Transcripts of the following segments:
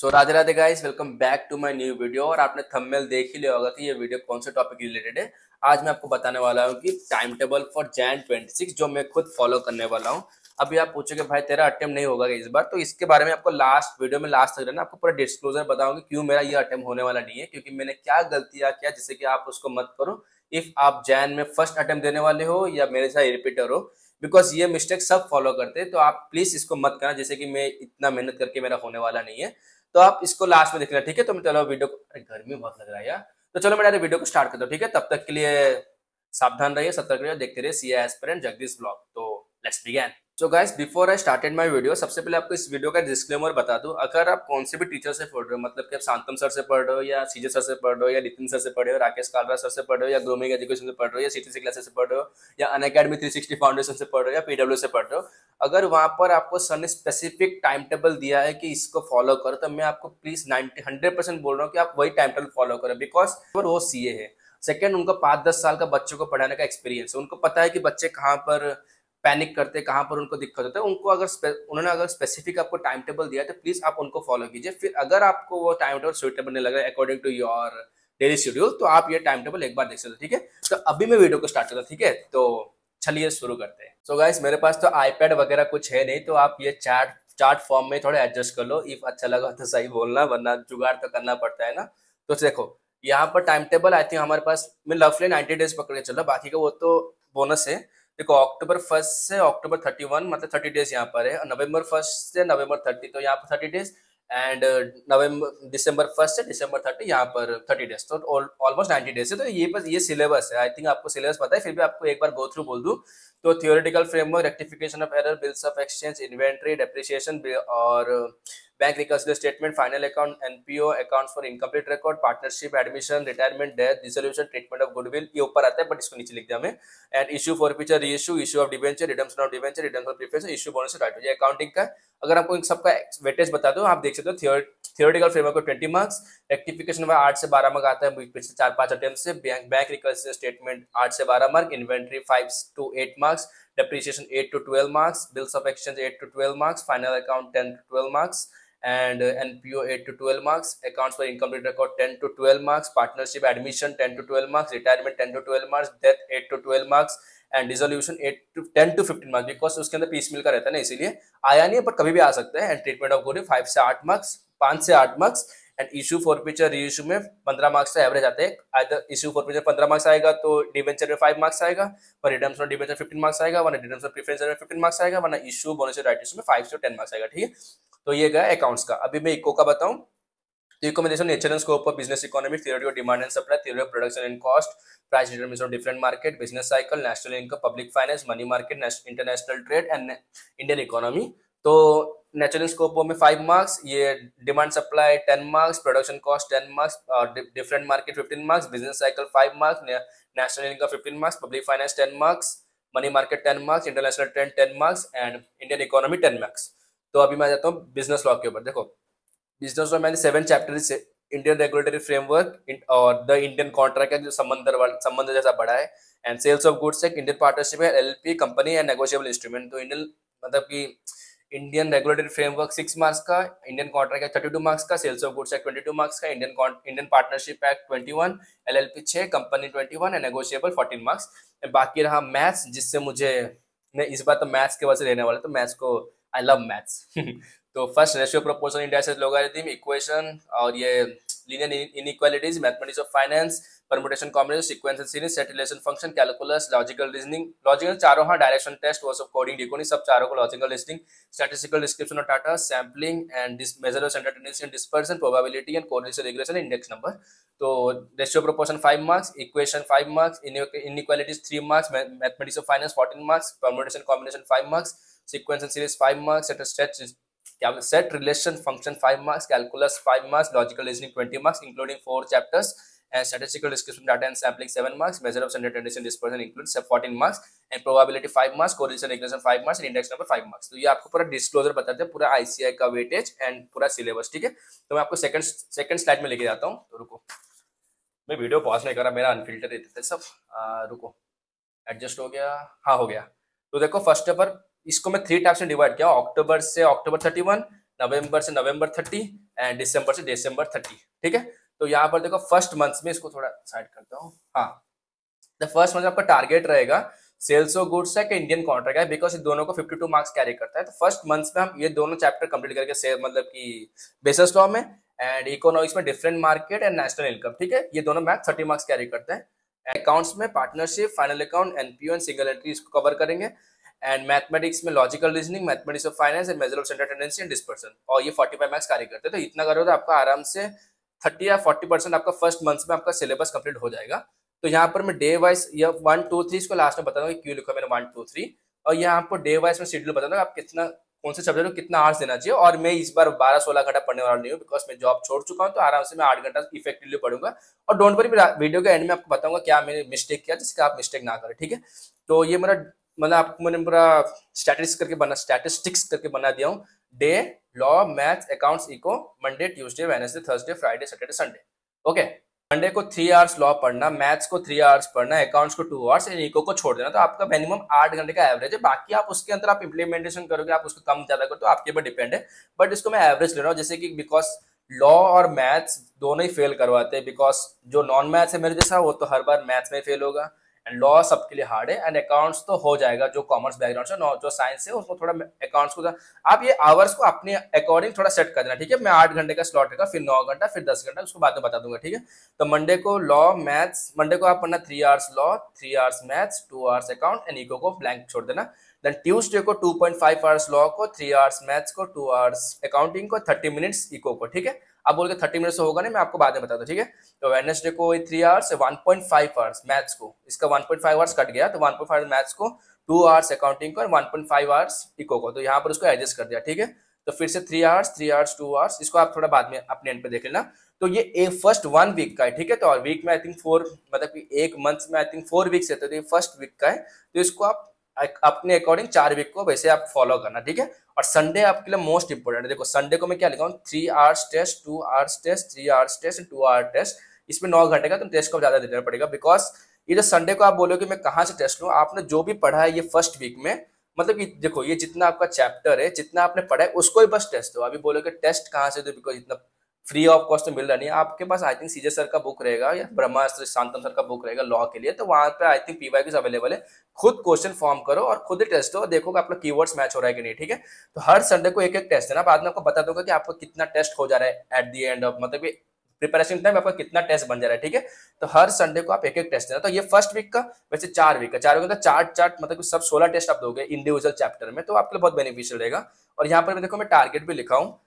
So Radhe Radhe guys, welcome back to my new video. और आपने thumbnail देख ही लिया होगा कि ये वीडियो कौन से टॉपिक रिलेटेड है। आज मैं आपको बताने वाला हूँ कि टाइम टेबल फॉर जैन 26 जो मैं खुद फॉलो करने वाला हूँ। अभी आप पूछोगे भाई तेरा अटेम्प्ट नहीं होगा इस बार, तो इसके बारे में आपको लास्ट वीडियो में लास्ट तक रहना, आपको पूरा डिस्क्लोजर बताऊंगी क्यों मेरा ये अटेम्प्ट होने वाला नहीं है, क्योंकि मैंने क्या गलतियां किया जिससे कि आप उसको मत करो। इफ आप जैन में फर्स्ट अटेम्प्ट देने वाले हो या मेरे साथ रिपीटर हो, बिकॉज ये मिस्टेक सब फॉलो करते हैं, तो आप प्लीज इसको मत करना, जैसे कि मैं इतना मेहनत करके मेरा होने वाला नहीं है। तो आप इसको लास्ट में देखना, ठीक है। तो मैं चलो वीडियो को, अरे गर्मी बहुत लग रहा है यार, तो चलो मैं वीडियो को स्टार्ट करता हूँ, ठीक है। तब तक के लिए सावधान रहिए, सतर्क रहिए, देखते रहिए सीए एस्पिरेंट जगदीश ब्लॉग। तो let's begin. So guys, before I started my video, सबसे पहले आपको इस वीडियो का डिस्क्लेमर बता दूं। अगर आप कौन से भी टीचर से पढ़ रहे हो, मतलब कि आप शांतम सर से पढ़ रहे हो या सीजे सर से पढ़ रहे हो या नितिन सर से पढ़ रहे हो, राकेश कालरा सर से पढ़ रहे हो या ग्रूमिंग एजुकेशन से पढ़ रहे हो या सीटीसी क्लासेस से पढ़ रहे हो या अनअकैडमी 360 फाउंडेशन से पढ़ रहे हो या पीडब्ल्यू से पढ़ रहे हो, अगर वहां पर आपको सर ने स्पेसिफिक टाइम टेबल दिया है कि इसको फॉलो करो, तो मैं आपको प्लीज 100% बोल रहा हूँ कि आप वही टाइम टेबल फॉलो करो, बिकॉज वो सीए है। सेकंड, उनको 5-10 साल का बच्चों को पढ़ाने का एक्सपीरियंस है, उनको पता है कि बच्चे कहाँ पर पैनिक करते हैं, कहाँ पर उनको दिक्कत होता है। उनको उन्होंने अगर स्पेसिफिक आपको टाइम टेबल दिया है, तो प्लीज आप उनको फॉलो कीजिए। फिर अगर आपको वो टाइम टेबल सुइटेबल नहीं लग रहा है according to your daily schedule, तो आप ये टाइम टेबल एक बार देख सकते हो, ठीक है। तो अभी मैं वीडियो को स्टार्ट करता हूँ, ठीक है। तो चलिए शुरू करते हैं। सो गाइस, मेरे पास तो आईपैड वगैरह कुछ है नहीं, तो आप ये चार्ट फॉर्म में थोड़ा एडजस्ट कर लो। इफ अच्छा लगा तो सही बोलना, वरना जुगाड़ तो करना पड़ता है ना। तो देखो, यहाँ पर टाइम टेबल आई थिंक हमारे पास, मैं रफली 90 डेज पकड़ के चलो, बाकी का वो तो बोनस है। देखो, अक्टूबर 1 से अक्टूबर 31, मतलब 30 डेज यहाँ पर है। नवंबर 1 से नवंबर 30, तो यहाँ पर 30 डेज। एंड नवंबर दिसंबर 1 से दिसंबर 30, यहाँ पर 30 डेज, तो ऑलमोस्ट 90 डेज है। तो ये बस ये सिलेबस है। आई थिंक आपको सिलेबस पता है, फिर भी आपको एक बार गो थ्रू बोल दूं। तो theoretical framework, rectification of error, bills of exchange, inventory, depreciation और bank reconciliation statement, final account, NPO, accounts for incomplete record, partnership, admission, retirement, death, dissolution, treatment of goodwill, ये ऊपर आता है बट इसको नीचे लिख दिया मैं। And issue for future, reissue, issue of debenture, redemption of debenture, redemption of preference, issue bonus, right. ये अकाउंटिंग का। अगर आपको इन सबका वेटेज बता दो, आप देख सकते हो। थियोरेटिकल फ्रेमवर्क को 20 मार्क्स, रेक्टिफिकेशन में 8 से 12 मार्क आता है पिछले 4-5 अटेम्प्ट से। बैंक रिकन्सिलिएशन स्टेटमेंट 8 से 12 mark, inventory 5 to 8 marks, depreciation 8 to 12 marks, bills of exchange 8 to 12 marks, final account 10 to 12 marks, and NPO 8 to 12 marks, accounts for incomplete record 10 to 12 marks, partnership admission 10 to 12 marks, retirement 10 to 12 marks, death 8 to 12 marks, and dissolution 10 to 15 marks, because उसके अंदर piece मिल का रहता है ना, इसीलिए आया नहीं है, पर कभी भी आ सकता है। एंड ट्रीटमेंट ऑफ गुड 5 से 8 मार्क्स, 5 से 8 marks. And issue forfeiture reissue में 15 मार्क्स से एवरेज आते हैं। आइदर इशू फॉरफीचर 15 मार्क्स आएगा तो डिवेंचर में 5 मार्क्स आएगा, पर रिडम्पशन डिवेंचर 15 मार्क्स आएगा, वरना रिडम्पशन प्रेफरेंस में 15 मार्क्स आएगा, वरना इशू बोनस राइट इशू में 5 से 10 मार्क्स आएगा, ठीक है। तो ये गया अकाउंट्स का। अभी मैं इको का बताऊं, तो इको में देखो, nature and scope of business economics, theory of demand and supply, theory of production and cost, price determination of different market, business cycle, national income, public finance, money market, international trade and Indian economy. तो natural scope में 5 marks, ये demand supply 10 marks, production cost 10 marks, different market 15 marks, business cycle 5 marks, national income 15 marks, public finance 10 marks, money market 10 marks, international trend 10 marks and Indian economy 10 marks. तो अभी मैं जाता हूँ business law के ऊपर। देखो, business law मैंने 7 chapter से इंडियन रेगुलेटरी फ्रेमवर्क और द इंडियन कॉन्ट्रैक्ट का जो संबंध जैसा बड़ा है, एंड सेल्स ऑफ गुड्स एक इंडियन पार्टनरशिप है, LLP company and negotiable instrument. तो इंडियन, मतलब कि इंडियन रेगुलेटरी फ्रेमवर्क 6 मार्क्स का, इंडियन कॉन्ट्रैक्ट एक्ट 32 मार्क्स का, sales of goods act 22 marks का, Indian partnership act 21, LLP 6, company 21 and negotiable 14 marks. बाकी रहा मैथ्स, जिससे मुझे, मैं इस बार तो मैथ्स के वजह से लेने वाला, तो मैथ्स को आई लव मैथ्स। तो फर्स्ट, रेशियो प्रोपोर्शन इंडिया से लोगारिथम इक्वेशन, और ये linear inequalities, mathematics of finance, permutation combination, sequence and series, set relation function, calculus, logical reasoning, logical चारों, हाँ, डायरेक्शन टेस्ट, वो सब कोडिंग डिकोडिंग, सब चारों को, logical reasoning, statistical description of data, sampling and this measure of centre tendency and dispersion, probability and correlation regression, index number. तो ratio proportion 5 marks, equation 5 marks, inequalities 3 marks, mathematics of finance 14 marks, permutation combination 5 marks, sequence and series 5 marks, set relation function 5 marks, calculus 5 marks, logical reasoning 20 marks including 4 chapters, and statistical description data and sampling 7 marks, measure of center tendency and dispersion includes 14 marks, and probability 5 marks, correlation regression 5 marks and index number 5 marks। तो ये आपको पूरा disclosure बताते हैं, पूरा ICI का weightage and पूरा syllabus, ठीक है। तो मैं आपको सेकंड स्लाइड में लेके जाता हूँ। तो रुको, मैं वीडियो पॉज नहीं कर रहा, मेरा अनफिल्टर रहते थे सब। रुको, एडजस्ट हो गया, हाँ हो गया। तो देखो, फर्स्ट पेपर इसको मैं 3 टाइप से डिवाइड किया, अक्टूबर से अक्टूबर 31, नवंबर से नवंबर 30 एंड दिसंबर से दिसंबर 30। ठीक है, तो यहाँ पर देखो फर्स्ट मंथ में, इसको थोड़ा साइड करता हूँ, हाँ, द फर्स्ट मंथ आपका टारगेट रहेगा सेल्स ऑफ गुड्स है कि इंडियन कॉन्ट्रैक्ट है, बिकॉज इन दोनों को 52 मार्क्स कैरी करता है। तो फर्स्ट मंथ में हम ये दोनों चैप्टर कंप्लीट करके मतलब कि बेसिस लॉ में एंड इकोनॉमिक्स में different market and national income, ठीक है, ये दोनों मैथ 30 मार्क्स कैरी करते हैं। अकाउंट्स में partnership, final account, NPO and single entry इसको कवर करेंगे। एंड मैथमेटिक्स में logical reasoning, mathematics of finance and major of centre tendency and dispersion, और ये 45 मार्क्स कैरी करते हैं। तो इतना करो तो आपका आराम से 30 या 40% आपका फर्स्ट मंथ में आपका सिलेबस कंप्लीट हो जाएगा। तो यहाँ पर मैं डे वाइज या 1 2 3 इसको लास्ट में बता दूंगा क्यों लिखा मैंने 1 2 3, और यहाँ आपको डे वाइज में शेड्यूल बता दूंगा आप कितना कौन से सब्जेक्ट को कितना आवर्स देना चाहिए। और मैं इस बार 12-16 घंटा पढ़ने वाला नहीं हूँ, बिकॉज मैं जॉब छोड़ चुका हूँ, तो आराम से मैं 8 घंटा इफेक्टिवली पढ़ूंगा। और डोंट वरी, वीडियो के एंड में आपको बताऊंगा क्या मैंने मिस्टेक किया जिसका आप मिस्टेक ना करें। ठीक है, तो ये मेरा मतलब आपको मैंने पूरा स्टैटिस्टिक्स करके बना दिया हूँ। Day, law, maths, accounts, eco, Monday, Tuesday, Wednesday, Thursday, Friday, Saturday, Sunday. Okay, Monday को 3 आवर्स लॉ पढ़ना, मैथ्स को 3 आवर्स पढ़ना, अकाउंट्स को 2 आवर्स एंड इको को छोड़ देना। तो आपका मिनिमम 8 घंटे का एवरेज है। बाकी आप उसके अंदर आप इंप्लीमेंटेशन करोगे, आप उसको कम ज्यादा करो तो आपके ऊपर डिपेंड है, बट इसको मैं एवरेज ले रहा हूँ। जैसे कि बिकॉज लॉ और मैथ्स दोनों ही फेल करवाते हैं, बिकॉज जो नॉन मैथ्स है मेरे जैसा वो तो हर बार मैथ्स में फेल होगा, एंड लॉ सबके लिए हार्ड है, एंड अकाउंट्स तो हो जाएगा जो कॉमर्स बैकग्राउंड से, जो साइंस है उसको थोड़ा अकाउंट्स को आप ये आवर्स को अपने अकॉर्डिंग थोड़ा सेट कर देना। ठीक है, मैं 8 घंटे का स्लॉट रहेगा, फिर 9 घंटा, फिर 10 घंटा, उसको बाद में बता दूंगा। ठीक है, तो मंडे को लॉ मैथ्स, मंडे को आप पढ़ना 3 hours law, 3 hours maths, 2 hours account and eco को ब्लैंक छोड़ देना। देन ट्यूसडे को 2.5 आवर्स लॉ को, 3 आवर्स मैथ्स को, 2 आवर्स अकाउंटिंग को, 30 मिनट्स इको को। ठीक है, आप बोल के 30 मिनट्स से होगा नहीं, मैं आपको बाद में बता दूं। ठीक है, तो वेडनेसडे को 3 आवर्स, 1.5 आवर्स मैथ्स को, इसका 1.5 आवर्स कट गया तो 1.5 मैथ्स को, 2 आवर्स अकाउंटिंग को, 1.5 आवर्स इको को, तो यहाँ पर उसको एडजस्ट कर दिया। ठीक है, तो फिर से 3 आवर्स, 3 आवर्स, 2 आवर्स, इसको आप थोड़ा बाद में अपने एंड पे देख लेना। तो ये फर्स्ट 1 वीक का है। ठीक है, तो और वीक में आई थिंक 4, मतलब कि एक मंथ में आई थिंक 4 वीक्स है, तो ये फर्स्ट वीक का है। तो इसको आप अपने अकॉर्डिंग 4 वीक को वैसे आप फॉलो करना। ठीक है, और संडे आपके लिए मोस्ट इंपोर्टेंट है। देखो संडे को मैं क्या लिखा हूँ, 3 hours test, 2 hours test, 3 hours test and 2 hour test. इसमें 9 घंटे का तुम टेस्ट को ज्यादा देना पड़ेगा, बिकॉज ये जो संडे को आप बोलोगे मैं कहाँ से टेस्ट लूँ, आपने जो भी पढ़ा है ये फर्स्ट वीक में, मतलब कि देखो ये जितना आपका चैप्टर है, जितना आपने पढ़ा है उसको ही बस टेस्ट दो। अभी बोलोगे टेस्ट कहाँ से दो, बिकॉज इतना फ्री ऑफ कॉस्ट तो मिल रहा नहीं है आपके पास। आई थिंक सीजे सर का बुक रहेगा या ब्रह्मास्त्र शांतम सर का बुक रहेगा लॉ के लिए, तो वहां पे आई थिंक पीवाईक्यूज अवेलेबल है। खुद क्वेश्चन फॉर्म करो और खुद ही टेस्ट दो, देखोगे आपका कीवर्ड्स मैच हो रहा है कि नहीं। ठीक है, तो हर संडे को एक एक टेस्ट देना, बाद में आपको बता दूंगा कि आपका कितना टेस्ट हो जा रहा है एट दी एंड ऑफ, मतलब प्रिपरेशन टाइम आपका कितना टेस्ट बन जा रहा है। ठीक है, तो हर संडे को आप एक एक टेस्ट देना। तो ये फर्स्ट वीक का, वैसे 4 वीक का, 4 वीक का चार्ट मतलब सब 16 टेस्ट आप दोगे इंडिविजुअल चैप्टर में, तो आपके लिए बहुत बेनिफिशियल रहेगा। और यहाँ पर देखो मैं टारगेट भी लिखा हूँ,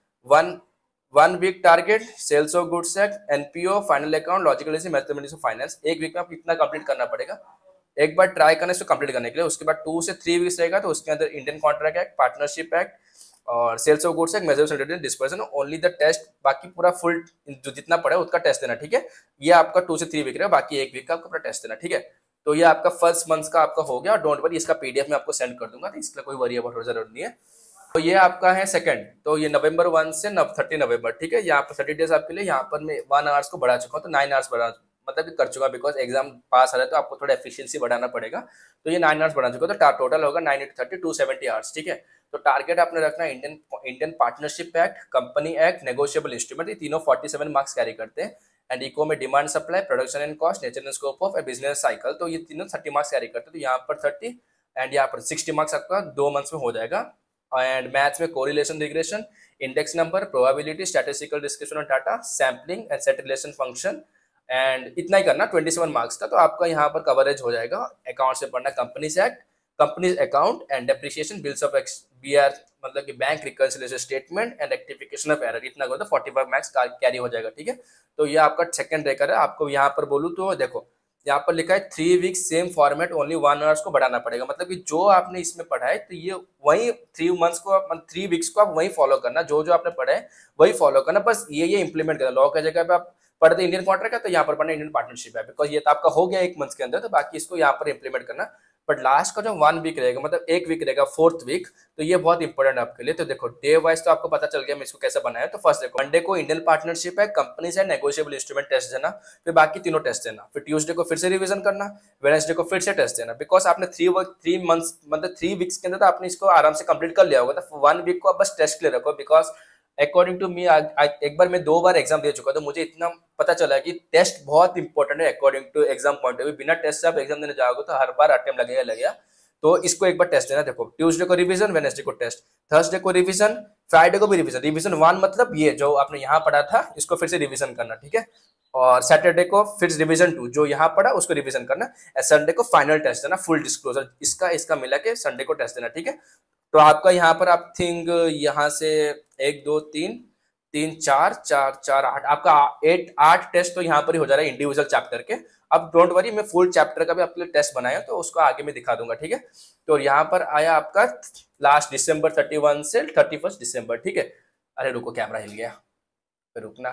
one week target, sales of goods act, NPO, final account, logical reasoning, mathematics of finance. एक वीक में आप इतना कंप्लीट करना पड़ेगा, एक बार ट्राई करना इसको कंप्लीट करने के लिए। उसके बाद 2 से 3 वीक्स रहेगा, तो उसके अंदर Indian contract act, partnership act और sales of goods act, measure of centre dispersion, only the test, बाकी पूरा फुल जो जितना पड़ा है उसका टेस्ट देना। ठीक है, ये आपका 2 से 3 वीक रहेगा, बाकी एक वीक का आपका पूरा टेस्ट देना। ठीक है, तो ये आपका फर्स्ट मंथ का आपका हो गया। डोंट वरी, इसका पीडीएफ में आपको सेंड कर दूंगा, तो इसका कोई वरी अबाउट जरूरत नहीं है। तो ये आपका है सेकंड, तो ये नवंबर 1 से 30 नवंबर। ठीक है, यहाँ पर 30 डेज आपके लिए, यहाँ पर मैं 1 आवर्स को बढ़ा चुका हूँ, तो 9 आवर्स बढ़ा मतलब कर चुका, बिकॉज एग्जाम पास आ रहा है तो आपको थोड़ा एफिशिएंसी बढ़ाना पड़ेगा। तो ये 9 आवर्स बढ़ा चुका, तो टोटल होगा 9 × 30 270 आवर्स। ठीक है, तो टारगेट आपने रखना Indian partnership act, company act, negotiable instrument, ये तीनों 47 मार्क्स कैरी करते हैं। एंड इको में demand supply, production and cost, nature and scope of business cycle, तो ये तीनों 30 मार्क्स कैरी करते हैं। तो यहाँ पर 30 एंड यहाँ पर 60 मार्क्स आपका 2 मंथ्स में हो जाएगा। एंड मैथ्स में correlation, regression, index number, probability, statistical description of data, sampling and set relation function, and इतना ही करना 27 मार्क्स का। तो आपका यहाँ पर कवरेज हो जाएगा। अकाउंट से पढ़ना companies act, companies account and depreciation, bills of BR मतलब कि bank reconciliation statement and rectification of error, इतना करो तो 45 मार्क्स कैरी हो जाएगा। ठीक है, तो ये आपका सेकंड रेकर है। आपको यहाँ पर बोलूँ तो देखो यहाँ पर लिखा है 3 weeks same format, only 1 hours को बढ़ाना पड़ेगा, मतलब कि जो आपने इसमें पढ़ा है तो ये वही 3 मंथ्स को, 3 वीक्स को आप वही फॉलो करना, जो आपने पढ़ा है वही फॉलो करना, बस ये इंप्लीमेंट करना। लॉ की जगह पे आप पढ़ते इंडियन कॉन्ट्रैक्ट है तो यहाँ पर पढ़ना इंडियन पार्टनरशिप है, बिकॉज ये तो आपका हो गया 1 मंथ के अंदर, तो बाकी इसको यहाँ पर इंप्लीमेंट करना। बट लास्ट का जो 1 वीक रहेगा, मतलब 1 वीक रहेगा 4th वीक, तो ये बहुत इंपॉर्टेंट है आपके लिए। तो देखो डे वाइज तो आपको पता चल गया मैं इसको कैसे बनाया। तो फर्स्ट देखो मंडे को इंडियन पार्टनरशिप है, कंपनीज है, नेगोशिएबल इंस्ट्रूमेंट टेस्ट देना, फिर बाकी तीनों टेस्ट देना, फिर ट्यूसडे को फिर से रिवीजन करना, वेडनेसडे को फिर से टेस्ट देना, बिकॉज आपने 3 मंथ्स मतलब 3 वीक्स के अंदर तो आपने इसको आराम से कंप्लीट कर लिया होगा। तो 1 वीक को आप बस टेस्ट के लिए रखो, बिकॉज अकॉर्डिंग टू मी एक बार मैं 2 बार एग्जाम दे चुका, तो मुझे इतना पता चला कि टेस्ट बहुत इंपॉर्टेंट है according to exam point of view. बिना टेस्ट से आप एग्जाम देने जाओगे तो हर बार अटेम्प्ट लगेगा। तो इसको एक बार टेस्ट देना। देखो, ट्यूसडे को रिवीजन, वेडनेसडे को टेस्ट, थर्सडे को रिवीजन, फ्राइडे को भी रिवीजन। रिवीजन 1 मतलब ये जो आपने यहाँ पढ़ा था इसको फिर से रिवीजन करना, ठीक है। और सैटरडे को फिर रिवीजन 2 जो यहाँ पढ़ा उसको रिवीजन करना। संडे को फाइनल टेस्ट देना, फुल डिस्क्लोजर इसका मिला के संडे को टेस्ट देना, ठीक है। तो आपका यहाँ पर आप थिंक यहाँ से 1 2 3 3 4 4 4 8 आपका 8 टेस्ट तो यहाँ पर ही हो जा रहा है इंडिविजुअल चैप्टर के। अब डोंट वरी, मैं फुल चैप्टर का भी आपके लिए टेस्ट बनाया तो उसको आगे में दिखा दूंगा, ठीक है। तो यहाँ पर आया आपका लास्ट दिसंबर 31 से 31 दिसंबर, ठीक है। अरे रुको, कैमरा हिल गया, रुकना।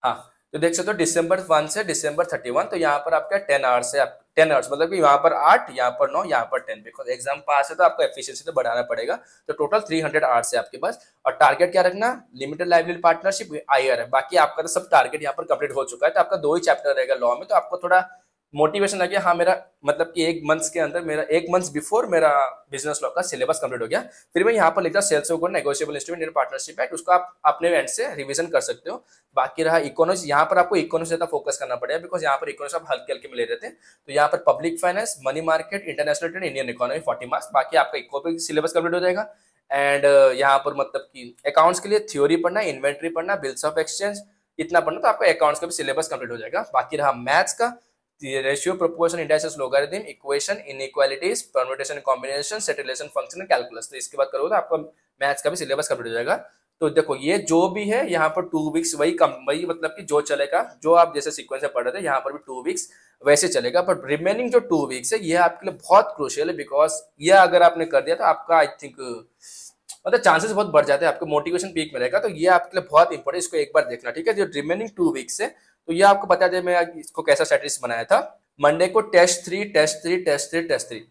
हाँ, तो देख सकते हो दिसंबर 1 से दिसंबर 31, तो यहाँ पर आपका 10 आवर्स है। 10 आवर्स मतलब कि यहाँ पर 8, यहाँ पर 9, यहाँ पर 10, बिकॉज एग्जाम पास है तो आपको एफिशिएंसी तो बढ़ाना पड़ेगा। तो टोटल 300 आवर्स है आपके पास। और टारगेट क्या रखना, लिमिटेड लाइबिलिटी पार्टनरशिप आईआर है। बाकी आपका तो सब टारगेट यहाँ पर कंप्लीट हो चुका है। तो आपका 2 ही चैप्टर रहेगा लॉ में, तो आपको थोड़ा मोटिवेशन लगे, हाँ मेरा मतलब कि 1 मंथ के अंदर, मेरा 1 मंथ बिफोर मेरा बिजनेस लॉ का सिलेबस कंप्लीट हो गया। फिर मैं यहाँ पर लिखता sales of good negotiable instrument partnership act, उसको आप अपने एंड से रिवीजन कर सकते हो। बाकी रहा इकोनॉमिक्स, यहाँ पर आपको इकोनॉमिक्स ज्यादा फोकस करना पड़ेगा, बिकॉज यहाँ पर इकोनॉमिक्स आप हल्के हल्के में ले रहे थे। तो यहाँ पर public finance, money market, international trade, Indian economy 40 marks. बाकी आपका इकोनॉमिक सिलेबस कंप्लीट हो जाएगा। एंड यहाँ पर मतलब कि अकाउंट्स के लिए थ्योरी पढ़ना, इन्वेंट्री पढ़ना, बिल्स ऑफ एक्सचेंज, इतना पढ़ना, तो आपका अकाउंट्स का भी सिलेबस कंप्लीट हो जाएगा। बाकी रहा मैथ्स का, ratio, proportion, indices, logarithm, equation, inequalities, permutation, combination, set relation function, calculus. तो इसके बाद करोगे तो आपका मैथ्स का भी सिलेबस कंप्लीट हो जाएगा। तो देखो, ये जो भी है यहाँ पर 2 वीक्स वही मतलब कि जो चलेगा, जो आप जैसे सीक्वेंस से पढ़ रहे थे यहाँ पर भी 2 वीक्स वैसे चलेगा। बट रिमेनिंग जो 2 वीक्स है ये आपके लिए बहुत क्रूशियल है, बिकॉज ये अगर आपने कर दिया तो आपका आई थिंक मतलब चांसेस बहुत बढ़ जाते हैं, आपको मोटिवेशन पीक में रहेगा। तो ये आपके लिए बहुत इंपॉर्टेंट, इसको एक बार देखना, ठीक है। जो रिमेनिंग 2 वीक्स है, तो ये आपको बता दें मैं इसको कैसा स्ट्रेटजी बनाया था। मंडे को टेस्ट 3 टेस्ट 3 टेस्ट 3 टेस्ट 3।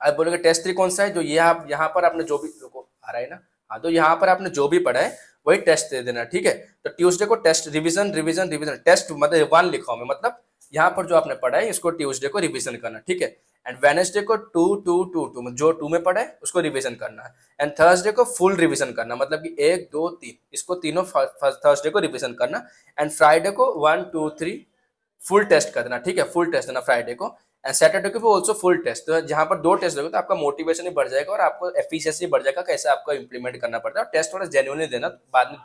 अब बोलोगे टेस्ट 3 कौन सा है, जो ये आप यहाँ पर आपने जो भी आ रहा है ना, हाँ, तो यहाँ पर आपने जो भी पढ़ा है वही टेस्ट दे देना, ठीक है। तो ट्यूसडे को test, revision revision revision, test मतलब 1 लिखा मैं, मतलब यहाँ पर जो आपने पढ़ा है इसको ट्यूसडे को रिवीजन करना, ठीक है। एंड वेडनेसडे को 2 2 2 2 जो 2 में पढ़ा है उसको रिवीजन करना है। एंड थर्सडे को फुल रिवीजन करना, मतलब कि 1 2 3 इसको तीनों थर्सडे को रिवीजन करना। एंड फ्राइडे को 1 2 3 फुल टेस्ट कर देना, ठीक है, फुल टेस्ट देना फ्राइडे को। एंड सैटरडे को भी ऑल्सो फुल टेस्ट। तो जहाँ पर 2 टेस्ट दोगे तो आपका मोटिवेशन ही बढ़ जाएगा और आपको एफिशिएंसी बढ़ जाएगा, कैसे आपको इंप्लीमेंट करना पड़ता है। टेस्ट थोड़ा जेन्युइनली देना, बाद में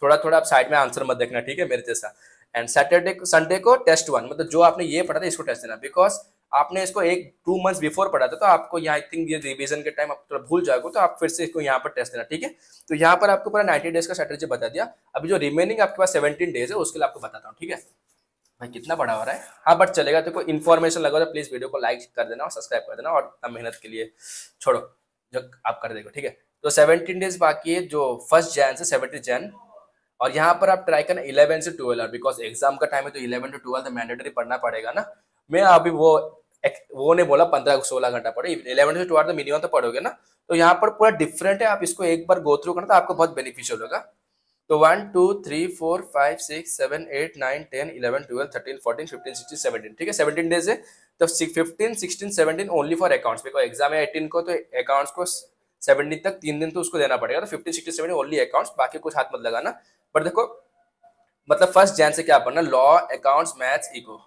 थोड़ा थोड़ा आप साइड में आंसर मत देखना, ठीक है, मेरे जैसा। एंड सैटरडे संडे को टेस्ट 1, मतलब जो आपने ये पढ़ा था इसको टेस्ट देना, बिकॉज आपने इसको 2 मंथ्स बिफोर पढ़ा था। तो आपको यहाँ आई थिंक ये रिवीजन के टाइम आप थोड़ा भूल जाओगे, तो आप फिर से इसको यहाँ पर टेस्ट देना, ठीक है। तो यहाँ पर आपको पूरा 90 डेज का स्ट्रेटेजी बता दिया। अभी जो रिमेनिंग आपके पास 17 डेज है उसके लिए आपको बताता हूँ, ठीक है। भाई कितना बड़ा हो रहा है, हाँ बट चलेगा। तो कोई इन्फॉर्मेशन लगा तो प्लीज वीडियो को लाइक कर देना और सब्सक्राइब कर देना, और मेहनत के लिए छोड़ो जो आप कर देगा, ठीक है। तो 17 डेज बाकी है, जो 1 जैन से 17 जैन। और यहाँ पर आप ट्राई करना 11 से 12 बिकॉज एग्जाम का टाइम है, तो 11 to 12 तो मैंडेटरी पढ़ना पड़ेगा ना। मैं अभी वो नहीं बोला 15-16 घंटा पढ़े, 11 से 12 तो मिनिमम तो पढ़ोगे ना। तो यहाँ पर पूरा डिफरेंट है, आप इसको एक बार गो थ्रू करना तो आपको बहुत बेनिफिशियल होगा। तो 1 2 3 4 5 6 7 8 9 10 11 12 13 14 15 16 17, ठीक है, 17 डेज है। तो 15 16 17 only for accounts, because exam है 18 को, तो अकाउंट्स को 17 तक 3 दिन तो उसको देना पड़ेगा। तो 15 16 17 ओनली अकाउंट्स, बाकी कुछ हाथ मत लगाना। पर देखो मतलब 1 जैन से क्या पढ़ना, लॉ, अकाउंट्स, मैथ्स, इको।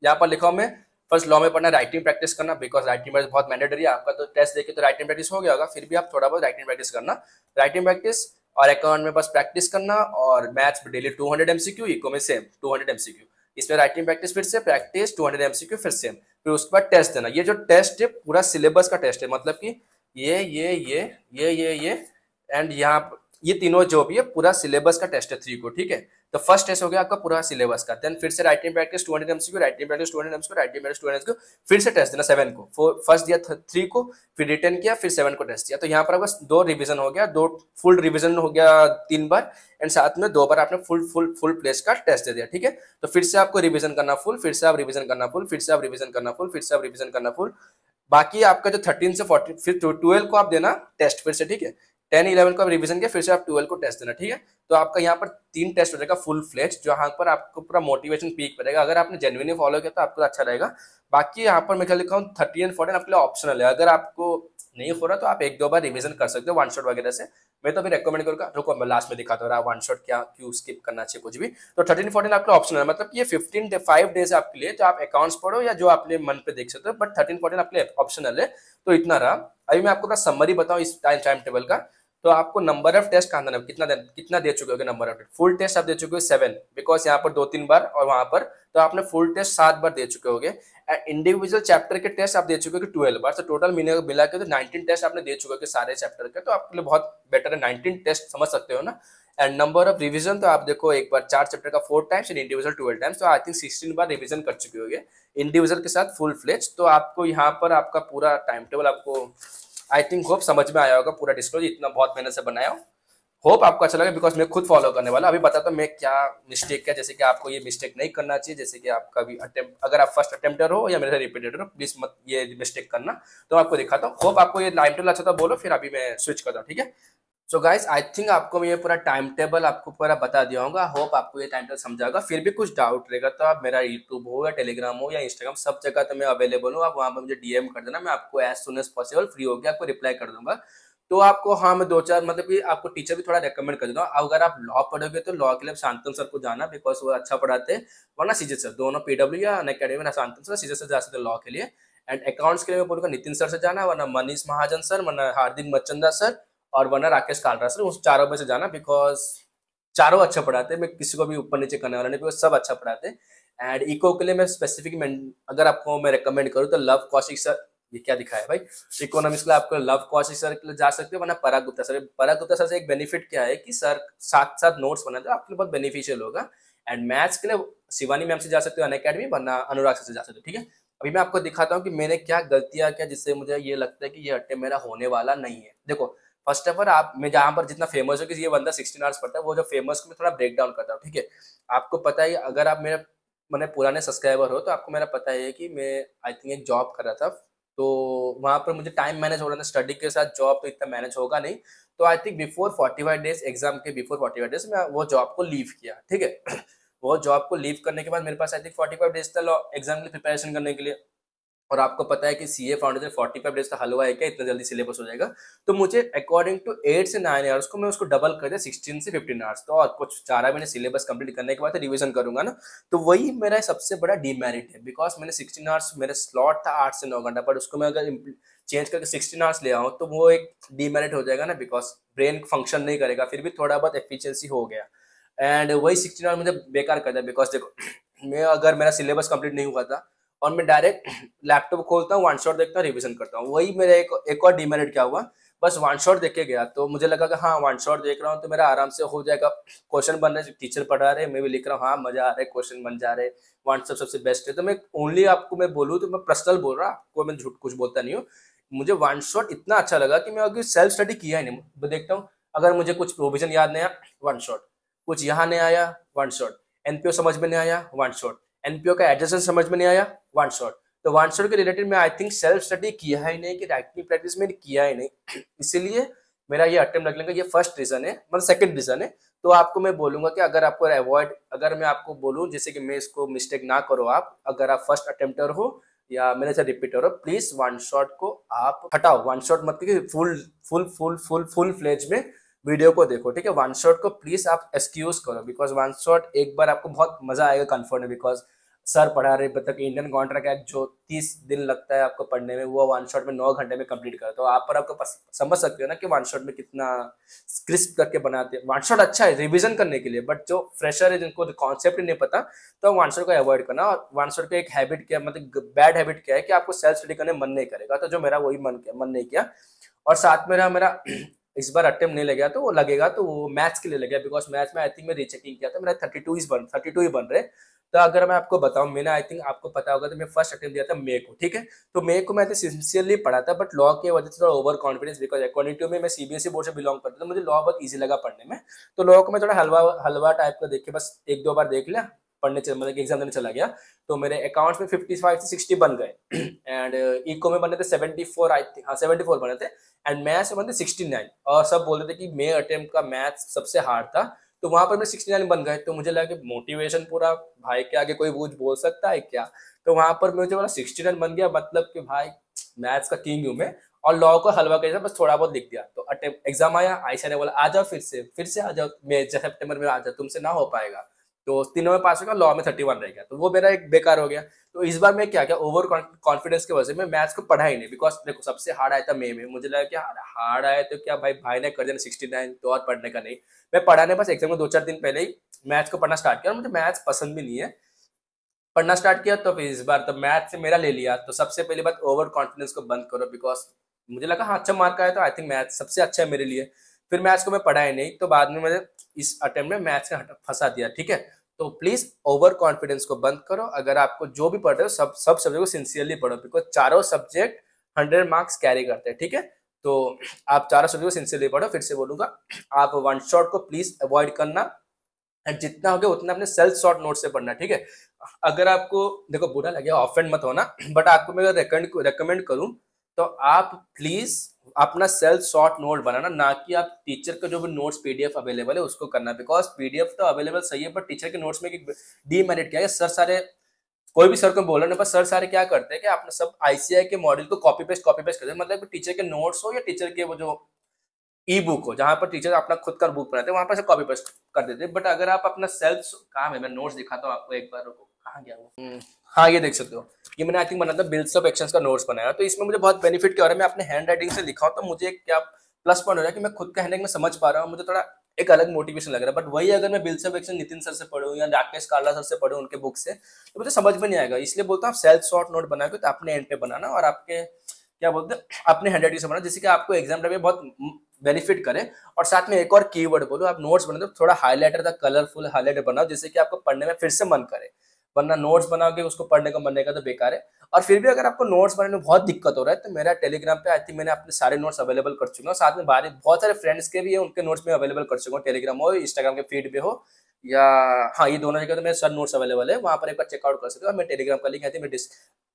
यहाँ पर लिखा मैं फर्स्ट लॉ में पढ़ना राइटिंग प्रैक्टिस करना, बिकॉज राइटिंग प्रैक्टिस बहुत मैंडेटरी है आपका। तो टेस्ट देके तो राइटिंग प्रैक्टिस हो गया होगा, फिर भी आप थोड़ा बहुत राइटिंग प्रैक्टिस करना। राइटिंग प्रैक्टिस और अकाउंट में बस प्रैक्टिस करना, और मैथ्स में डेली 200 MCQ, इको में सेम 200 MCQ। इसमें राइटिंग प्रैक्टिस फिर से प्रैक्टिस 200 MCQ फिर सेम, फिर उसके बाद टेस्ट देना। ये जो टेस्ट है पूरा सिलेबस का टेस्ट है, मतलब कि ये एंड यहाँ ये तीनों जो भी है पूरा सिलेबस का टेस्ट है 3 को, ठीक है। तो फर्स्ट टेस्ट हो गया आपका पूरा सिलेबस का। देन फिर से writing practice 200 MCQ, writing practice 200 MCQ, writing practice 200 MCQ, फिर से टेस्ट देना 7 को। फर्स्ट दिया 3 को, फिर रिटर्न किया, फिर 7 को टेस्ट दिया। तो यहाँ पर बस 2 रिवीजन हो गया, 2 फुल रिवीजन हो गया 3 बार, एंड साथ में 2 बार आपने फुल प्लेस का टेस्ट दे दिया, ठीक है। तो फिर से आपको रिवीजन करना फुल, फिर से आप रिवीजन करना फुल, फिर से आप रिवीजन करना फुल, फिर से आप रिवीजन करना फुल। बाकी आपका जो 13 से 14 फिर 12 को आप देना टेस्ट फिर से, ठीक है। 10-11 को आप रिवीजन किया, फिर से आप 12 को टेस्ट देना, ठीक है। तो आपका यहाँ पर 3 टेस्ट हो जाएगा फुल फ्लेज, जहाँ पर आपको पूरा मोटिवेशन पीक पे रहेगा। अगर आपने जेन्युइनली फॉलो किया तो आपको अच्छा रहेगा। बाकी यहाँ पर मैं क्या लिखा हूँ 30 एंड 14 आपके लिए ऑप्शनल है। अगर आपको नहीं हो रहा तो आप 1-2 बार रिवीजन कर सकते हो वन शॉट वगैरह से। मैं तो अभी रेकमेंड करूंगा, रुको मैं लास्ट में दिखाता हूँ वन शॉट क्या क्यों स्किप करना चाहिए कुछ भी। तो 13-14 आपका ऑप्शनल है, मतलब ये 5 डेज आपके लिए, तो आप अकाउंट्स पढ़ो या जो अपने मन पे देख सकते हो, बट 13-14 आपके लिए ऑप्शनल है। तो इतना रहा। अभी मैं आपको अपना समरी बताऊं इस टाइम टेबल का। तो आपको नंबर ऑफ टेस्ट कहाँ देना, कितना दे चुके हो number of test. Full test आप दे चुके हो 7, बिकॉज यहाँ पर 2-3 बार और वहां पर, तो आपने फुल टेस्ट 7 बार दे चुके होगे। इंडिविजुअल चैप्टर के टेस्ट आप दे चुके हो 12 बार, तो टोटल मिला के तो 19 टेस्ट आपने दे चुके हो सारे चैप्टर के। तो आपके लिए बहुत बेटर है, 19 टेस्ट समझ सकते हो ना। एंड नंबर ऑफ रिवीजन तो आप देखो एक बार 4 चैप्टर का 4 टाइम्स एंड इंडिविजुअल 12 टाइम्स, तो आई थिंक 16 बार रिवीजन कर चुके होगे इंडिविजुअल के साथ फुल फ्लेज। तो आपको यहाँ पर आपका पूरा टाइम टेबल आपको आई थिंक होप समझ में आया होगा पूरा डिस्क्लोज, इतना बहुत मेहनत से बनाया हूँ। होप आपको अच्छा लगा, बिकॉज मैं खुद फॉलो करने वाला। अभी बताता हूँ मैं क्या मिस्टेक किया, जैसे कि आपको ये मिस्टेक नहीं करना चाहिए। जैसे कि आपका भी अटेम्प्ट, अगर आप फर्स्ट अटेम्प्टर हो या मेरे से रिपीटेड हो, प्लीज मत ये मिस्टेक करना। तो आपको दिखाता हूँ। होप आपको ये टाइम टेबल अच्छा था, बोलो फिर अभी मैं स्विच करता हूँ, ठीक है। सो गाइस आई थिंक आपको मैं ये पूरा टाइम टेबल आपको पूरा बता दिया होगा। होप आपको ये टाइम टेबल समझाएगा। फिर भी कुछ डाउट रहेगा तो आप मेरा यूट्यूब हो या टेलीग्राम हो या इंस्टाग्राम, सब जगह तो मैं अवेलेबल हूँ। आप वहाँ पर मुझे डीएम कर देना, मैं आपको as soon as possible free होकर आपको रिप्लाई कर दूंगा। तो आपको हाँ मैं 2-4 मतलब कि आपको टीचर भी थोड़ा रेकमेंड कर देता हूँ। अगर आप लॉ पढ़ोगे तो लॉ के लिए शांतन सर को जाना, बिकॉज वो अच्छा पढ़ाते हैं। वरना सीजे सर, दोनों पीडब्ल्यू या अनअकैडमी में शांतन सर सीजे सर जा सकते लॉ के लिए। एंड अकाउंट्स के लिए मैं बोलूँगा नितिन सर से जाना, वरना मनीष महाजन सर, वरना हार्दिक मचंदा सर, और वरना राकेश कालरा सर। उस चारों में से जाना, बिकॉज चारों अच्छा पढ़ाते हैं। मैं किसी को भी ऊपर नीचे करने वाला नहीं, बिकॉज सब अच्छा पढ़ाते हैं। एंड इको के लिए मैं स्पेसिफिक अगर आपको मैं रिकमेंड करूँ तो लव कौशिक सर, ये क्या दिखा है भाई, इकोनॉमिक्स के लिए आपको लव कौशिक सर के लिए जा सकते हो, वरना पराग गुप्ता सर। पराग गुप्ता सर से एक बेनिफिट क्या है कि सर साथ साथ नोट्स बनाते हैं, आपके लिए बहुत बेनिफिशियल होगा। एंड मैथ्स के लिए शिवानी मैम से जा सकते हो अनअकैडमी, वरना अनुराग सर से जा सकते हो, ठीक है। अभी मैं आपको दिखाता हूँ कि मैंने क्या गलतियां किया जिससे मुझे ये लगता है कि ये अटेम्प्ट मेरा होने वाला नहीं है। देखो फर्स्ट ऑफ ऑल आप, मैं जहां पर जितना फेमस हो कि ये बंदा 16 आवर्स पढ़ता है, वो जो फेमस को मैं थोड़ा ब्रेक डाउन करता हूँ, ठीक है। आपको पता है अगर आप मेरे मैंने पुराने सब्सक्राइबर हो तो आपको मेरा पता है कि मैं आई थिंक एक जॉब कर रहा था। तो वहां पर मुझे टाइम मैनेज हो रहा था, स्टडी के साथ जॉब तो इतना मैनेज होगा नहीं। तो I think before 45 days, exam के बिफोर 45 डेज मैं वो जॉब को लीव किया, ठीक है। वो जॉब को लीव करने के बाद मेरे पास आई थिंक 45 डेज था एग्जाम के लिए प्रिपरेशन करने के लिए। और आपको पता है कि सीए फाउंडेशन 45 डेज का हलवा है क्या, इतना जल्दी सिलेबस हो जाएगा। तो मुझे अकॉर्डिंग टू 8 से 9 आवर्स को मैं उसको डबल कर दिया 16 से 15 आवर्स। तो और कुछ 4 महीने सिलेबस कंप्लीट करने के बाद रिवीजन करूंगा ना, तो वही मेरा सबसे बड़ा डीमेरिट है। बिकॉज मैंने 16 आवर्स, मेरा स्लॉट था 8 से 9 घंटा, पर उसको मैं अगर चेंज करके 16 आवर्स ले आऊँ तो वो एक डीमेरिट हो जाएगा ना, बिकॉज ब्रेन फंक्शन नहीं करेगा। फिर भी थोड़ा बहुत एफिशिएंसी हो गया, एंड वही 16 आवर्स मुझे बेकार कर दिया। बिकॉज देखो मैं अगर मेरा सिलेबस कंप्लीट नहीं हुआ था और मैं डायरेक्ट लैपटॉप खोलता हूँ, वन शॉट देखता हूँ, रिवीजन करता हूँ, वही मेरा एक और डिमेरिट क्या हुआ, बस वन शॉट देख के गया। तो मुझे लगा कि हाँ वन शॉट देख रहा हूँ तो मेरा आराम से हो जाएगा। क्वेश्चन बन रहे, टीचर पढ़ा रहे, मैं भी लिख रहा हूँ, हाँ मजा आ रहा है, क्वेश्चन बन जा रहे, व्हाट्सएप सबसे बेस्ट है। तो मैं ओनली आपको मैं बोलूँ तो मैं पर्सनल बोल रहा, आपको मैं झूठ कुछ बोलता नहीं हूँ। मुझे वन शॉट इतना अच्छा लगा कि मैं अगर सेल्फ स्टडी किया ही नहीं, मैं देखता हूँ अगर मुझे कुछ प्रोविजन याद नहीं आया वन शॉट, कुछ यहाँ नहीं आया वन शॉट, एनपीओ समझ में नहीं आया वन शॉट, एनपीओ का एडजस्टमेंट समझ में नहीं आया वन शॉट। तो वन शॉट के रिलेटेड मैं आई थिंक सेल्फ स्टडी किया ही नहीं, कि राइटिंग प्रैक्टिस मैंने किया ही नहीं। इसीलिए मेरा ये अटेम्प्ट लगने का ये फर्स्ट रीजन है, मतलब सेकंड रीजन है। तो आपको मैं बोलूंगा कि अगर आपको अवॉइड, अगर मैं आपको बोलूं जैसे कि मैं इसको मिस्टेक ना करो आप, अगर आप फर्स्ट अटेम्प्टर हो या मेरे से रिपीटर हो, प्लीज वन शॉट को आप हटाओ। वन शॉट मत कि full full full full full fledge में वीडियो को देखो, ठीक है। वन शॉट को प्लीज आप एक्सक्यूज करो, बिकॉज वन शॉट एक बार आपको बहुत मजा आएगा कंफर्ट में। बिकॉज सर पढ़ा रहे, मतलब इंडियन कॉन्ट्रैक्ट एक्ट जो 30 दिन लगता है आपको पढ़ने में, वो वन शॉट में 9 घंटे में कंप्लीट करता है। तो आप पर आपको समझ सकते हो ना कि वन शॉट में कितना क्रिस्प करके बनाते हैं। वन शॉट अच्छा है रिवीजन करने के लिए, बट जो फ्रेशर है जिनको कॉन्सेप्ट ही नहीं पता, तो वन शॉट को अवॉइड करना। और वन शॉट का एक हैबिट क्या, मतलब बैड हैबिट क्या है कि आपको सेल्फ स्टडी करने मन नहीं करेगा। तो जो मेरा वही मन नहीं किया। और साथ में मेरा इस बार अटेम्प्ट नहीं लगेगा, तो वो लगेगा तो वो मैथ्स के लिए लगेगा। बिकॉज मैथ्स में आई थिंक मैं रीचेकिंग किया था, मेरा 32 ही बन रहे। तो अगर मैं आपको बताऊं, मैंने आई थिंक आपको पता होगा तो मैं फर्स्ट अटेम्प्ट दिया था मे को, ठीक है। तो मे को मैंने सिंसियरली पढ़ा था, बट लॉ की वजह से थोड़ा over confidence, because according to मैं सीबीएसई बोर्ड से बिलोंग करता था, मुझे लॉ बहुत ईजी लगा पढ़ने में। तो लॉ को मैं थोड़ा हलवा हलवा टाइप का देख के बस 1-2 बार देख लिया, पढ़ने चल मतलब एग्जाम देने चला गया, तो मेरे अकाउंट्स में 55 से 60 बन गए एंड इको में बने थे 74, आई थिंक, हाँ 74 बने थे, एंड मैथ्स में बने थे 69। और सब बोल रहे थे कि मे अटेम्प्ट का मैथ्स सबसे हार्ड था, तो वहां पर मेरे 69 बन गए। तो मुझे लगा कि मोटिवेशन पूरा, भाई के आगे कोई कुछ बोल सकता है क्या। तो वहां पर मुझे बोला 69 बन गया, मतलब कि भाई मैथ्स का किंग हूं मैं। और लॉ को हलवा कैसा बस थोड़ा बहुत लिख दिया। तो एग्जाम आया, आयशा ने बोला आ जाओ फिर से आ जाओ, मई सितंबर में आ जाओ, तुमसे ना हो पाएगा। तो तीनों में पास हो गया, लॉ में 31 रह गया, तो वो मेरा एक बेकार हो गया। तो इस बार मैं क्या क्या ओवर कॉन्फिडेंस की वजह से मैं मैथ्स को पढ़ा ही नहीं, बिकॉज देखो सबसे हार्ड आया था मई में, मुझे लगा कि हार्ड आया तो क्या भाई ने कर दिया 69, तो और पढ़ने का नहीं। मैं पढ़ा नहीं, बस एग्जाम में 2-4 दिन पहले ही मैथ्स को पढ़ना स्टार्ट किया, और मुझे मैथ्स पसंद भी नहीं है। पढ़ना स्टार्ट किया तो फिर इस बार तो मैथ से मेरा ले लिया। तो सबसे पहली बात, ओवर कॉन्फिडेंस को बंद करो, बिकॉज मुझे लगा हाँ अच्छा मार्क आया तो आई थिंक मैथ सबसे अच्छा है मेरे लिए। फिर मैथ्स को मैं पढ़ा ही नहीं, तो बाद में मैंने इस अटेम्प्ट में मैथ्स का फंसा दिया, ठीक है। तो प्लीज ओवर कॉन्फिडेंस को बंद करो। अगर आपको जो भी पढ़ रहे हो सब सब्जेक्ट को सिंसियरली पढ़ो, बिकॉज चारों सब्जेक्ट 100 मार्क्स कैरी करते हैं, ठीक है। तो आप चारों सब्जेक्ट को सिंसियरली पढ़ो। फिर से बोलूंगा, आप वन शॉट को प्लीज अवॉइड करना, एंड जितना हो गया उतना अपने सेल्फ शॉर्ट नोट से पढ़ना, ठीक है। अगर आपको देखो बुरा लगे ऑफेंड मत होना, बट आपको मैं रेकमेंड करूं तो आप प्लीज अपना सेल्फ शॉर्ट नोट बनाना, ना कि आप टीचर का जो भी नोट्स पीडीएफ अवेलेबल है उसको करना। बिकॉज पीडीएफ तो अवेलेबल सही है, बट टीचर के नोट्स में डीमेरिट क्या है, सर सारे, कोई भी सर को बोल रहे हैं, बस सर सारे क्या करते हैं कि आपने सब आईसीआई के मॉडल को कॉपी पेस्ट करते हैं, मतलब टीचर के नोट्स हो या टीचर के वो जो ई बुक हो, जहां पर टीचर अपना खुद का बुक बनाते हैं, वहां पर से कॉपी पेस्ट कर देते हैं। बट अगर आप अपना सेल्फ, कहाँ है, मैं नोट्स दिखाता हूँ आपको एक बार, रुको कहाँ गया वो, हाँ ये देख सकते हो, ये मैंने आई थिंक बनाया था बिल्ड्स ऑफ एक्शंस का नोट्स बनाया। तो इसमें मुझे बहुत बेनिफिट क्या हो रहा है, मैं अपने हैंड राइटिंग से लिखा हूं तो मुझे क्या प्लस पॉइंट हो रहा है कि मैं खुद का हैंड राइटिंग में समझ पा रहा हूँ, मुझे थोड़ा एक अलग मोटिवेशन लग रहा है। बट वही अगर मैं builds of action Nitin sir से पढ़ूँ या राकेश कार्ला सर से पढ़ूँ उनके बुक से, तो मुझे समझ में नहीं आएगा। इसलिए बोलता हूँ सेल्फ शॉर्ट नोट बना के तो अपने एंड पे बनाना, और आपके क्या बोलते हैं अपने हैंड राइटिंग से बनाना, जिससे कि आपको एग्जाम टाइम में बहुत बेनिफिट करे। और साथ में एक और कीवर्ड बोलो, आप नोट्स बनाते हो थोड़ा हाईलाइटर था, कलरफुल हाईलाइटर बनाओ, जिससे कि आपको पढ़ने में फिर से मन करे। वरना नोट्स बनाओगे उसको पढ़ने का मन नहीं का तो बेकार है। और फिर भी अगर आपको नोट्स बनाने में बहुत दिक्कत हो रहा है, तो मेरा टेलीग्राम पे आई थिंक मैंने अपने सारे नोट्स अवेलेबल कर चुका हूँ। साथ में बारे बहुत सारे फ्रेंड्स के भी है, उनके नोट्स में अवेलेबल कर चुका हूँ, टेलीग्राम हो इंस्टाग्राम के फीड पे हो, या हाँ ये दोनों जगह तो मेरे सब नोट्स अवेलेबल है, वहाँ पर एक बार चेकआउट कर सकते हो। और मैं टेलीग्राम का लिंक आई थिंक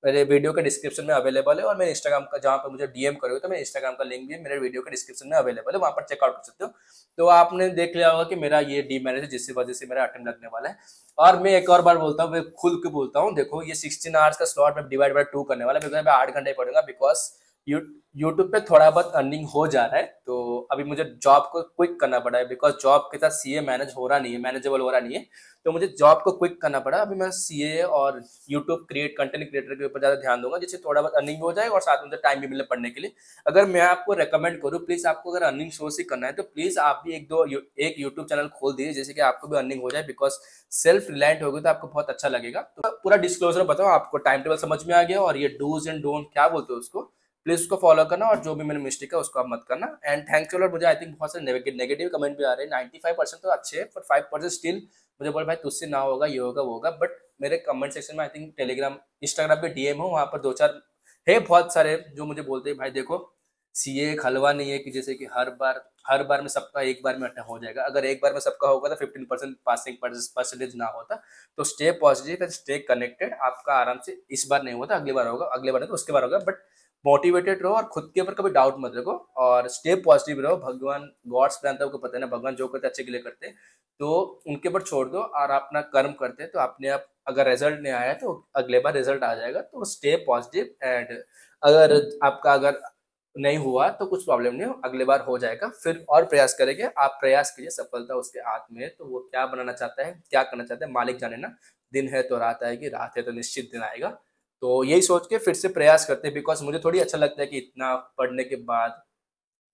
मेरे वीडियो के डिस्क्रिप्शन में अवेलेबल है, और मेरे इंस्टाग्राम का जहाँ पर मुझे डीएम करोगे तो मेरे इंस्टाग्राम का लिंक भी मेरे वीडियो के डिस्क्रिप्शन में अवेलेबल है, वहाँ पर चेकआउट कर सकते हो। तो आपने देख लिया होगा कि मेरा ये डीमेरिट है, जिसकी वजह से मेरा अटेम्प्ट लगने वाला है। और मैं एक और बार बोलता हूँ, मैं खुल के बोलता हूँ, देखो ये 16 आवर्स का स्लॉट में डिवाइड बाय 2 करने वाला है, बिकॉज मैं 8 घंटे पढ़ूंगा, बिकॉज यूट्यूब पे थोड़ा बहुत अर्निंग हो जा रहा है। तो अभी मुझे जॉब को क्विक करना पड़ा है, बिकॉज जॉब के साथ सीए मैनेज हो रहा नहीं है, मैनेजेबल हो रहा नहीं है। तो मुझे जॉब को क्विक करना पड़ा। अभी मैं सीए और यूट्यूब कंटेंट क्रिएटर के ऊपर ज्यादा ध्यान दूंगा, जिससे थोड़ा बहुत अर्निंग भी हो जाएगा और साथ में मुझे टाइम भी मिले पढ़ने के लिए। अगर मैं आपको रेकमेंड करूँ, प्लीज आपको अगर अर्निंग सोर्स ही करना है तो प्लीज आप भी एक यूट्यूब चैनल खोल दीजिए, जैसे कि आपको भी अर्निंग हो जाए, बिकॉज सेल्फ रिलायंट होगी तो आपको बहुत अच्छा लगेगा। तो पूरा डिस्क्लोजर बताओ, आपको टाइम टेबल समझ में आ गया, और ये डूज एंड डोंट क्या बोलते हो उसको, प्लीज उसको फॉलो करना, और जो भी मैंने मिस्टेक है उसको आप मत करना। एंड थैंक्स लॉट, मुझे आई थिंक बहुत सारे नेगेटिव कमेंट भी आ रहे हैं, 95% तो अच्छे हैं, पर 5% स्टिल मुझे बोल भाई तुझसे ना होगा, ये होगा वो होगा। बट मेरे कमेंट सेक्शन में आई थिंक टेलीग्राम इंस्टाग्राम पे डीएम हो, वहां पर 2-4 है बहुत सारे जो मुझे बोलते हैं भाई देखो सीए एक हलवा नहीं है कि जैसे कि हर बार में सबका एक बार में अटेम्प्ट हो जाएगा। अगर एक बार में सबका होगा तो 15% पासिंग परसेंटेज ना होता। तो stay positive and stay connected, आपका आराम से इस बार नहीं होता, अगली बार होगा, अगले बार नहीं तो उसके बार होगा। बट मोटिवेटेड रहो और खुद के ऊपर कभी डाउट मत रखो, और स्टे पॉजिटिव रहो। भगवान गॉड्स प्लान तो आपको पता है ना, भगवान जो करते अच्छे के लिए करते हैं, तो उनके ऊपर छोड़ दो और अपना कर्म करते हैं तो अपने आप, अगर रिजल्ट नहीं आया तो अगले बार रिजल्ट आ जाएगा। तो स्टे पॉजिटिव, एंड अगर नहीं हुआ तो कुछ प्रॉब्लम नहीं हो, अगले बार हो जाएगा, फिर और प्रयास करेंगे। आप प्रयास कीजिए, सफलता उसके हाथ में है, तो वो क्या बनाना चाहता है क्या करना चाहता है मालिक जाने ना। दिन है तो रात आएगी, रात है तो निश्चित दिन आएगा। तो यही सोच के फिर से प्रयास करते हैं, बिकॉज मुझे थोड़ी अच्छा लगता है कि इतना पढ़ने के बाद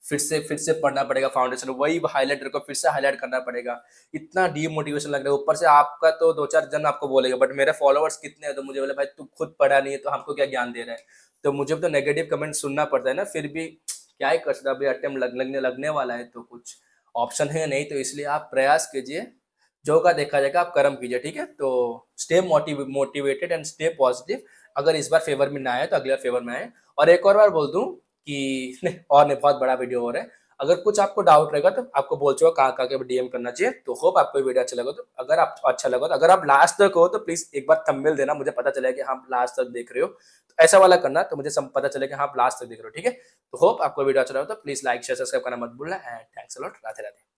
फिर से पढ़ना पड़ेगा, फाउंडेशन वही हाईलाइटर को फिर से हाईलाइट करना पड़ेगा, इतना डीमोटिवेशन लग रहा है। ऊपर से आपका तो 2-4 जन आपको बोलेगा, बट मेरे फॉलोअर्स कितने हैं, तो मुझे बोले भाई तू खुद पढ़ा नहीं है तो हमको क्या ज्ञान दे रहा है। तो मुझे भी तो नेगेटिव कमेंट सुनना पड़ता है ना, फिर भी क्या ही कर सकता, अभी अटेम्प्ट लगने वाला है तो कुछ ऑप्शन है नहीं। तो इसलिए आप प्रयास कीजिए, जो का देखा जाएगा, आप कर्म कीजिए, ठीक है। तो stay motivated and stay positive. अगर इस बार फेवर में ना आए तो अगली बार फेवर में आए। और एक और बार बोल दूं कि नहीं, और नहीं बहुत बड़ा वीडियो हो रहा है, अगर कुछ आपको डाउट रहेगा तो आपको बोल चुका कहाँ के डीएम करना चाहिए। तो होप आपको वीडियो अच्छा लगा, तो अगर आप अच्छा लगा तो अगर आप लास्ट तक हो तो प्लीज एक बार थंबनेल देना, मुझे पता चले कि हाँ लास्ट तक देख रहे हो, तो ऐसा वाला करना तो मुझे सब पता चले कि हाँ आप लास्ट तक देख रहे हो। ठीक है, तो होप आपको वीडियो अच्छा लगा, तो प्लीज लाइक शेयर सब्सक्राइब करना मत भूलना and thanks a lot. Radhe Radhe.